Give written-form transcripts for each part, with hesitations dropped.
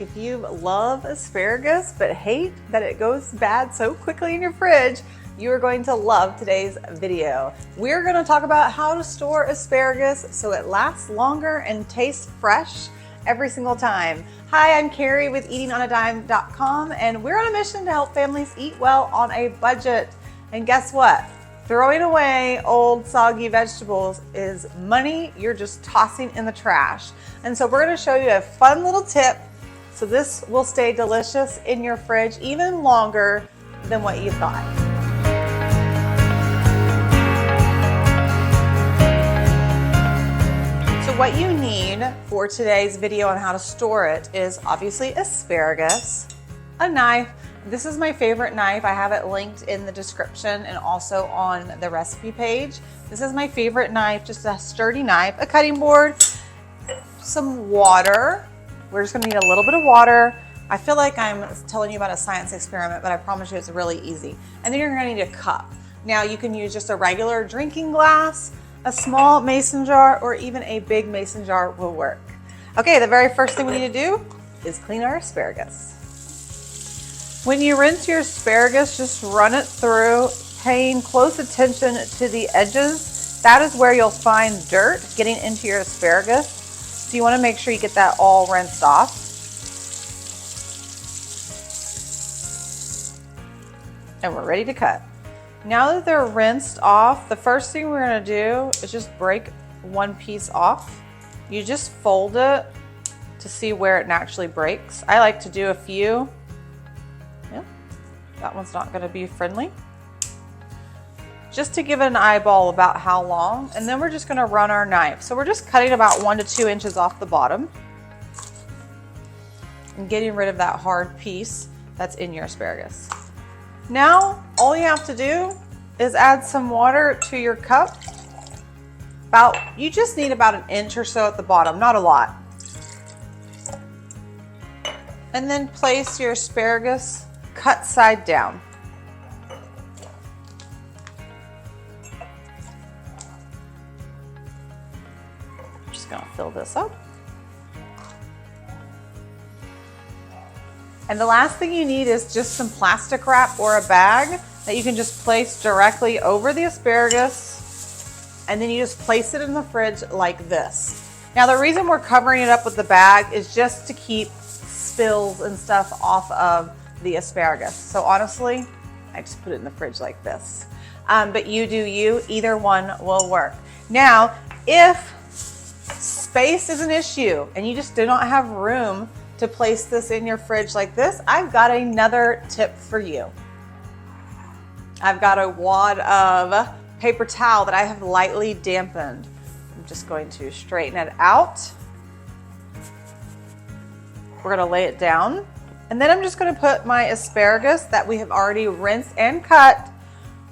If you love asparagus but hate that it goes bad so quickly in your fridge, you are going to love today's video. We're going to talk about how to store asparagus so it lasts longer and tastes fresh every single time. Hi, I'm Carrie with eatingonadime.com, and we're on a mission to help families eat well on a budget. And guess what? Throwing away old soggy vegetables is money you're just tossing in the trash. And so we're going to show you a fun little tip so this will stay delicious in your fridge even longer than what you thought. So what you need for today's video on how to store it is obviously asparagus, a knife. This is my favorite knife. I have it linked in the description and also on the recipe page. This is my favorite knife, just a sturdy knife, a cutting board, some water. We're just gonna need a little bit of water. I feel like I'm telling you about a science experiment, but I promise you it's really easy. And then you're gonna need a cup. Now you can use just a regular drinking glass, a small mason jar, or even a big mason jar will work. Okay, the very first thing we need to do is clean our asparagus. When you rinse your asparagus, just run it through, paying close attention to the edges. That is where you'll find dirt getting into your asparagus. So you want to make sure you get that all rinsed off. And we're ready to cut. Now that they're rinsed off, the first thing we're going to do is just break one piece off. You just fold it to see where it naturally breaks. I like to do a few. Yeah, that one's not going to be friendly. Just to give it an eyeball about how long, and then we're just going to run our knife. So we're just cutting about 1 to 2 inches off the bottom and getting rid of that hard piece that's in your asparagus. Now, all you have to do is add some water to your cup. You just need about 1 inch or so at the bottom, not a lot. And then place your asparagus cut side down. Gonna fill this up. And the last thing you need is just some plastic wrap or a bag that you can just place directly over the asparagus, and then you just place it in the fridge like this. Now the reason we're covering it up with the bag is just to keep spills and stuff off of the asparagus. So honestly, I just put it in the fridge like this. But you do you, either one will work. Now, if space is an issue and you just do not have room to place this in your fridge like this, I've got another tip for you. I've got a wad of paper towel that I have lightly dampened. I'm just going to straighten it out. We're going to lay it down, and then I'm just going to put my asparagus that we have already rinsed and cut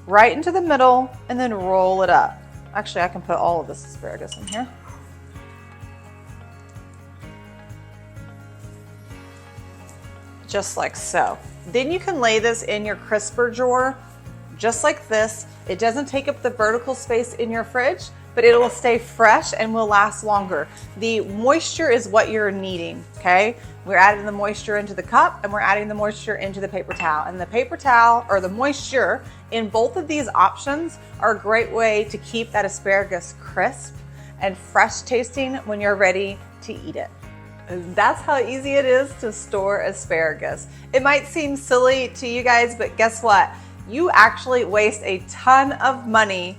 right into the middle and then roll it up. Actually, I can put all of this asparagus in here. Just like so. Then you can lay this in your crisper drawer, just like this. It doesn't take up the vertical space in your fridge, but it will stay fresh and will last longer. The moisture is what you're needing, okay? We're adding the moisture into the cup and we're adding the moisture into the paper towel. And the paper towel or the moisture in both of these options are a great way to keep that asparagus crisp and fresh tasting when you're ready to eat it. That's how easy it is to store asparagus. It might seem silly to you guys, but guess what? You actually waste a ton of money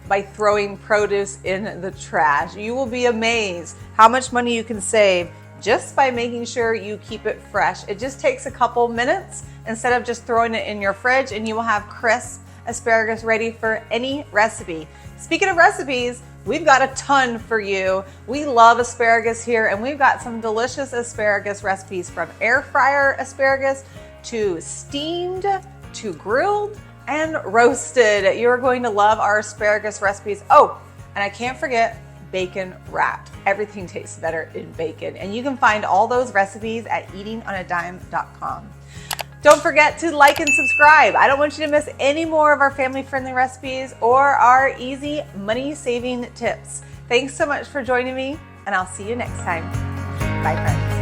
by throwing produce in the trash. You will be amazed how much money you can save just by making sure you keep it fresh. It just takes a couple minutes instead of just throwing it in your fridge, and you will have crisp asparagus ready for any recipe. Speaking of recipes, we've got a ton for you. We love asparagus here, and we've got some delicious asparagus recipes, from air fryer asparagus to steamed to grilled and roasted. You're going to love our asparagus recipes. Oh, and I can't forget bacon wrapped. Everything tastes better in bacon, and you can find all those recipes at eatingonadime.com. Don't forget to like and subscribe. I don't want you to miss any more of our family-friendly recipes or our easy money-saving tips. Thanks so much for joining me, and I'll see you next time. Bye, friends.